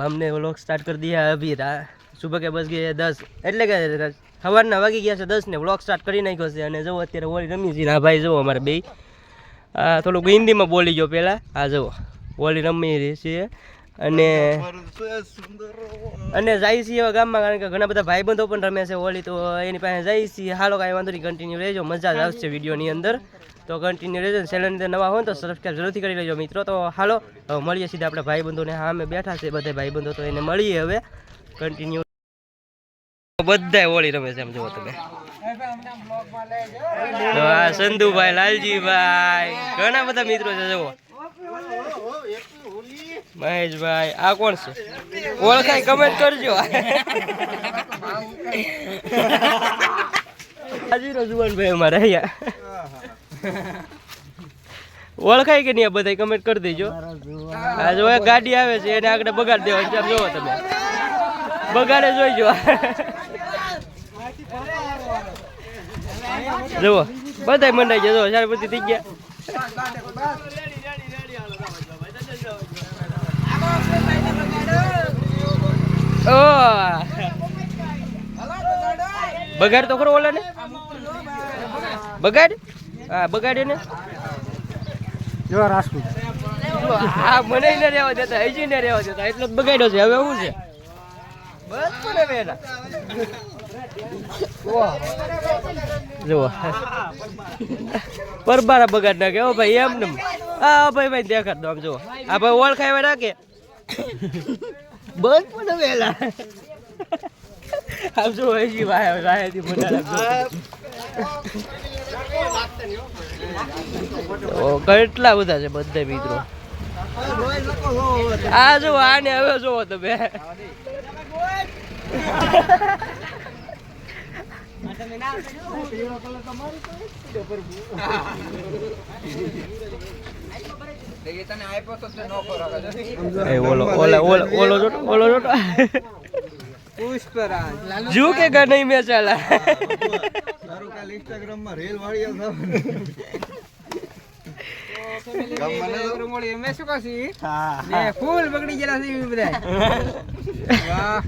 हमने vlog start कर दिया है अभी सुबह के बज गए 10 એટલે કે સવારના વાગી ગયા છે 10 ને વ્લોગ સ્ટાર્ટ કરી નાખ્યો છે અને જો અત્યારે હોળી રમી છે. આ ભાઈ જો અમારે બે થોડુંક હિન્દીમાં બોલી ગયો પહેલાં. આ જો હોળી રમી રહી છે અને જાય છે એવા ગામમાં, કારણ કે ઘણા બધા ભાઈબંધો પણ રમે છે હોળી, તો એની પાસે જાય છે. હાલો કાંઈ વાંધો નહીં, કન્ટિન્યુ રહેજો, મજા જ આવશે વિડીયોની અંદર. તો કન્ટિન્યુ રહેજો. ચેનલની અંદર નવા હોય તો સબસ્ક્રાઈબ જરૂરથી કરી લેજો મિત્રો. તો હાલો હવે મળીએ સીધા આપણે ભાઈબંધોને. હા અમે બેઠા છે બધા ભાઈબંધો, તો એને મળીએ હવે કન્ટિન્યુ. બધા હોળી રમે છે એમ જુઓ તમે. હા સંધુભાઈ, લાલજીભાઈ, ઘણા બધા મિત્રો છે જુઓ. મહેશભાઈ, આ કોણ છે ઓળખાય કમેન્ટ કરજો. હાજીરો જુવાનભાઈ અમારે અહીંયા ઓળખાય કે નહીં આ બધા કમેન્ટ કરી દેજો. આ જો એક ગાડી આવે છે એને આગળ બગાડ દેવા છે જોવો તમે, બગાડે જોઈજો. જુઓ બધા મંડાઈ ગયા, સારી બધી થઈ ગયા. બગાડ તો ખરો ઓલા ને, બગાડ હા બગાડે ને. હા મને ન રહેવા દેતા, હજી ન રહેવા દેતા, એટલો જ બગાડ્યો છે. હવે શું છે બસ પડે વેલા. જુઓ પરબારા બગાડ નાખે હો ભાઈ એમ ને. હા ભાઈ ભાઈ દેખાડ દો આમ જુઓ. આ ભાઈ ઓળખાય રાખે બસ પડે વેલા. આમ જો હજી વાહેથી કેટલા બધા છે બધા મિત્રો. આ જો આને હવે જોવો તમે. झुकेगा नहीं मैं चला. इंस्टाग्राम में रेल वाली मैं શું કહી ફૂલ બગડી ગયેલા છે બધા. વાહ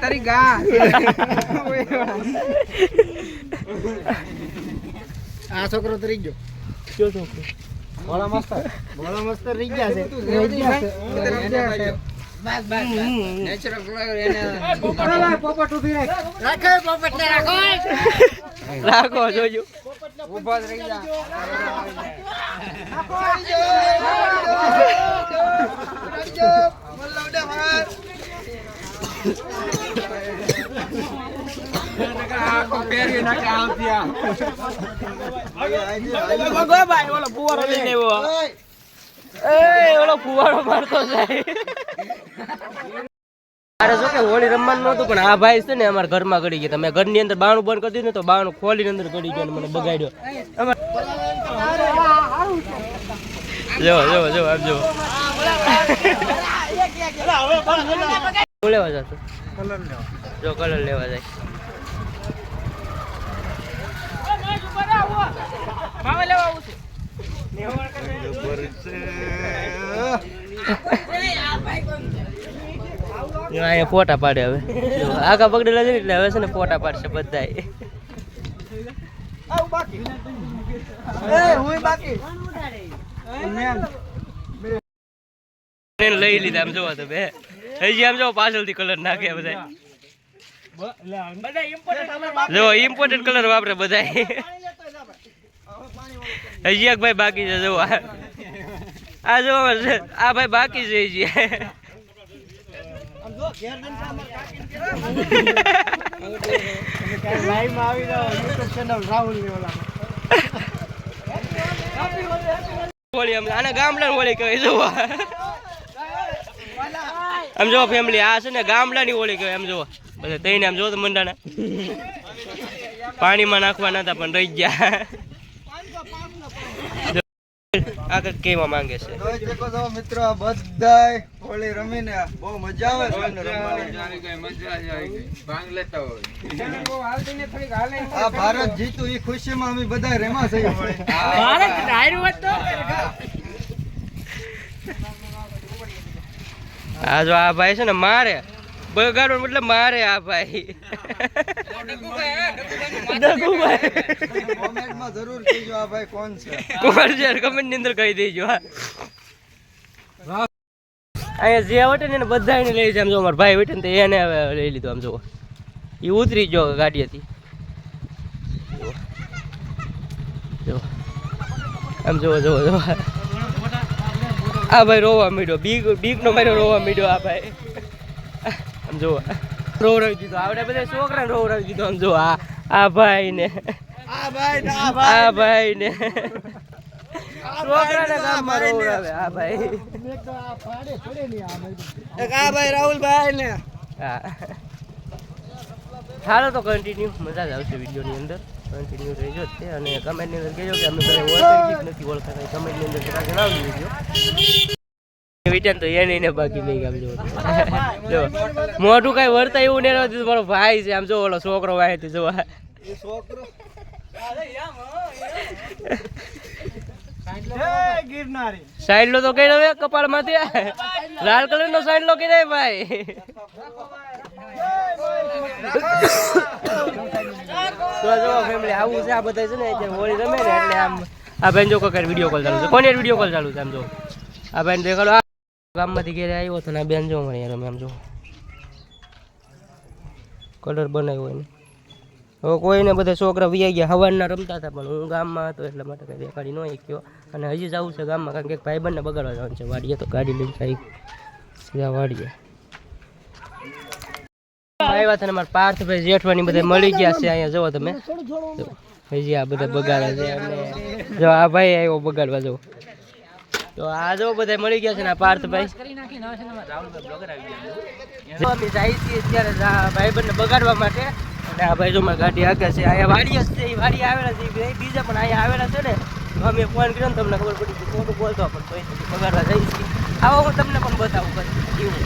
તારી ગા આ છોકરો તરી ગયો. કયો છોકરો? ભોળા મસ્તર રહી ગયા છે. બસ નેચરલ ફ્લાવર એને પોપટ ઉભી રાખો, પોપટ ને રાખો, રાખો જોજો ઊભા જ રહી જા. આખો પેરી નાખે આવતિયા. ગો ભાઈ ઓલો ફુવારો લઈને આવ્યો. એ ઓલો ફુવારો મારતો જાય. અરે જો કે હોળી રમવાનું નહોતું, પણ આ ભાઈ છે ને અમારા ઘરમાં ગળી ગયા. તમે ઘરની અંદર બાણું બંધ કરી દીધું ને તો બાણું ખોલીને અંદર ગળી ગયો, મને બગાડ્યો. જો જો જો આપ જો લેવા જતો જો કલર લેવા જાય. અહીંયા ફોટા પાડે હવે. આગા પકડેલા છે એટલે હવે છે ને ફોટા પાડશે બધા. લઈ લીધા આમ જોવા તમે. હજી આમ જો પાછળથી કલર નાખે બધા. જો ઇમ્પોર્ટન્ટ કલર વાપરે બધા. હજી એક ભાઈ બાકી છે. જો આ જો આ ભાઈ બાકી છે હજી. આને ગામડા હોળી કહેવાય. જો આમ જો ફેમિલી આ છે ને ગામડાની હોળી કહેવાય. આમ જો બધા તઈને આમ જો તો મંડાના પાણીમાં નાખવા નતા પણ રહી ગયા. આ કઈક કેવા માંગે છે મિત્રો. બધા હોળી રમીને બહુ મજા આવે છે. આ ભારત જીતું એ ખુશીમાં અમે બધા રેમા છે. આ જો આ ભાઈ છે ને મારે બગાડો મતલબ મારે આ ભાઈ કોમેન્ટમાં જરૂર કહેજો આ ભાઈ કોણ છે કમેન્ટ ની અંદર કહી દેજો અહીંયા જે વટે ને બધાને લઈ જાય. આમ જો મારા ભાઈ વટે ને એને હવે લઈ લીધો. આમ જો એ ઉતરી ગયો ગાડી હતી. જો આમ જો જો જો આ ભાઈ રોવા માંડ્યો. બીક નો માર્યો રોવા માંડ્યો આ ભાઈ. આમ જો રોવરાવી દીધો. આવડે બધા છોકરાને રોવરાવી દીધો. આમ જો આ ભાઈ ને આ ભાઈ ને છોકરાને ગામમાં રોવરાવે આ ભાઈ. આ ભાઈ રાહુલભાઈ ને હાલો તો કન્ટિન્યુ મજા જ આવશે વિડીયોની અંદર. કન્ટિન્યુ રહેજો જ તે અને કમેન્ટની અંદર કહેજો કે અમે બધા ઓળખાય નથી ઓળખાતા. કમેન્ટની અંદર જરા જણાવજો વિડીયો વિચાર તો એને ને બાકી નહીં. આમ જો મોઢું કઈ વર્તા એવું ને મારો ભાઈ છે. આમ જો ઓલો છોકરો વાય તો જોવા છોકરો સાઈડલો તો કઈ હવે કપાળ માંથી લાલ કલર નો સાઈડલો કઈ નહીં ભાઈ. તો જો ફેમિલી આવું છે. આ બધા છે ને હોળી રમે ને એટલે આમ આ ભાઈ જો કોઈ વિડીયો કોલ ચાલુ છે. કોને વિડીયો કોલ ચાલુ છે? આમ જો આ ભાઈ દેખાડો ગામમાંથી ઘેરે આવ્યો તો ને બેન જો મને રમે. આમ જો કલર બનાવ્યો હોય ને હવે કોઈને બધા છોકરા વી ગયા હવારના રમતા હતા પણ હું ગામમાં હતો એટલા માટે કઈ દેખાડી ન શક્યો. અને હજી જવું છે ગામમાં કારણ કે ભાઈ બંને બગાડવા જવાનું છે વાડીએ. તો ગાડી લઈને જાય સીધા વાડીએ. આવ્યા હતા ને મારા પાર્થભાઈ જેઠવાની બધા મળી ગયા છે. અહીંયા જુઓ તમે હજી આ બધા બગાડે છે. અને જો આ ભાઈ આવ્યો બગાડવા જવો તો આ જો બધા મળી ગયા છે ને આ પાર્થભાઈ અમે જાય છીએ અત્યારે ભાઈ બંને બગાડવા માટે. અને આ ભાઈ જો મારી ગાડી આગળ છે. અહીંયા વાડી છે એ વાડી આવેલા છે બીજા પણ અહીંયા આવેલા છે ને અમે ફોન કર્યો ને તમને ખબર પડી કે ખોટું બોલતો પણ બગાડવા જઈ છીએ. આવો હું તમને પણ બતાવું એવું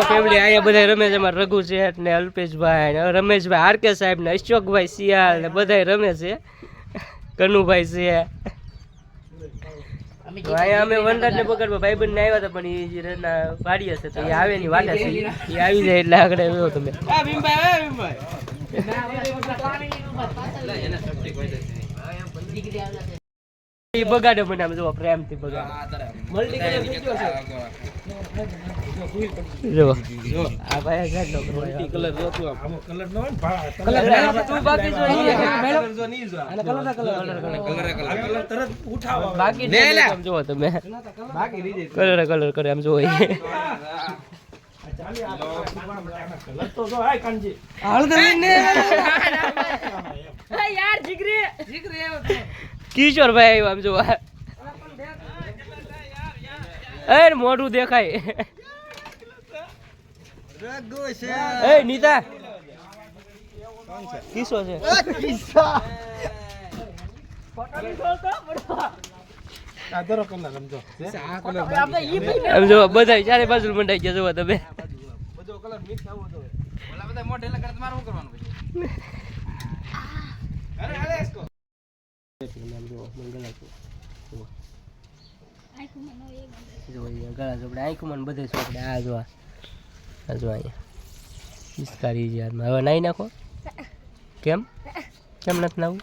ફેમિલી. અહીંયા બધા રમે છે. અમારા રઘુ શેઠ ને અલ્પેશભાઈ ને રમેશભાઈ આરકે સાહેબ ને અશોકભાઈ સિયાલ ને બધા રમે છે. કનુભાઈ છે. અહીંયા અમે વનરાજ ને પકડવા ભાઈ બંને આવ્યા હતા પણ એ જે વાડી હશે તો એ આવે ની વાટા છે. એ આવી જાય એટલે આગળ આવ્યો તમે એ બગાડે મને આમ જો પ્રેમથી બગાડે. જો આ ભાઈ ગાડલો મલ્ટી કલર જો તું આમ કલર નો કલર તું બાકી જો નહીં જો અને કલર તરત ઉઠાવો બાકી ને જો તમે બાકી રીજે કલર કરે આમ જો કલર તો જો હાય કાંજી હાલ દે ને યાર જીગરે કિશોર ભાઈ આમ જો એ મોઢું દેખાય. એ નીતા કિસ્સો છે આમ જો બધા ચારે બાજુ મંડાઈ ગયા જોવા તમે. ગળા ચોપડે આંખું મને બધે ચોપડે. આ જો અહીંયા પિસ્કારી યારમાં હવે નાઈ નાખો. કેમ કેમ નથી નાવું?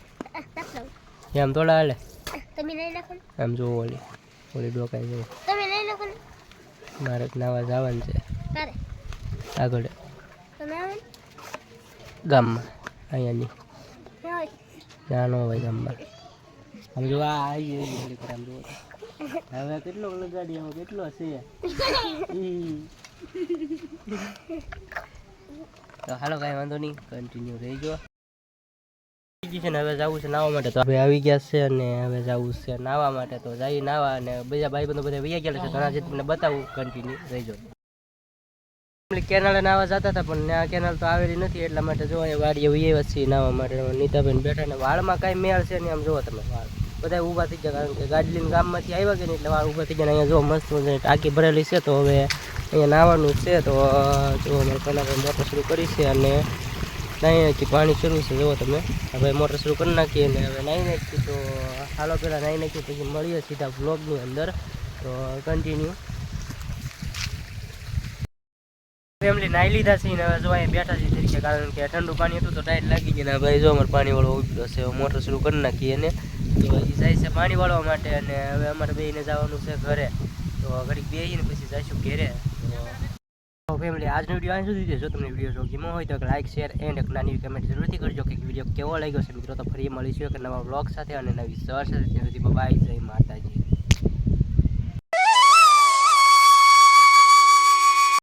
એમ થોડા હાલે આમ જો ઓલી ઓલી ડોકાઈ જો મારે નાવા જવાનું છે આગળ ગામમાં. અહીંયાની ત્યાં ન હોય ગામમાં. આમ જો આ આવી આમ જો હવે કેટલો લગાડી આવો કેટલો છે તો હાલો કાંઈ વાંધો નહીં કન્ટિન્યુ રહીજો. છે ને હવે જવું છે નાવા માટે તો હવે આવી ગયા છે અને હવે જવું છે નાવા માટે તો જઈ નાવા. અને બીજા ભાઈ બંધો બધા વૈયા ગયા છે ઘણા જે તમને બતાવું કન્ટિન્યુ રહીજો. કેનાલે નાવા જતા હતા પણ ત્યાં કેનાલ તો આવેલી નથી એટલા માટે જો વાડીએ વૈયા છીએ નાવા માટે. નીતાબેન બેઠા ને વાળમાં કાંઈ મેળ છે ને આમ જુઓ તમે વાળ બધા ઊભા થઈ ગયા કારણ કે ગાડી લઈને ગામમાંથી આવ્યા ગયા ને એટલે વાળ ઊભા થઈ ગયા. અહીંયા જો મસ્ત ટાંકી ભરેલી છે તો હવે અહીંયા નાવાનું છે. તો જો અમારે કલાક મોટર શરૂ કરી છે અને નાહીથી પાણી શરૂ છે. જુઓ તમે હવે મોટર શરૂ કરી નાખીએ અને હવે નાહી નાખીએ. તો હાલો પહેલાં નાહી નાખીએ પછી મળીએ સીધા વ્લોગની અંદર. તો કન્ટિન્યુ ફેમિલી નાઈ લીધા છે ને હવે જો અહીંયા બેઠા છે તરીકે, કારણ કે ઠંડુ પાણી હતું તો ટાઈટ લાગી ગઈ ને ભાઈ જો અમારે પાણી વાળો ઉભો છે, મોટર શરૂ કરી નાખીએ ને તો હજી જાય છે પાણી વાળવા માટે. અને હવે અમારે બેને જવાનું છે ઘરે, તો ઘડીક બેસીને પછી જઈશું ઘરે. તો ફેમિલી આજનો વિડીયો અહીં સુધી છે. જો તમને વિડીયો જો ગમ્યો હોય તો લાઈક શેર એન્ડ એક નાની કમેન્ટ જરૂરથી કરજો કે વિડીયો કેવો લાગ્યો છે મિત્રો. તો ફરી મળીશું એક નવા વ્લોગ સાથે અને નવી સર સાથે. ત્યાં સુધી બાય, જય માતાજી.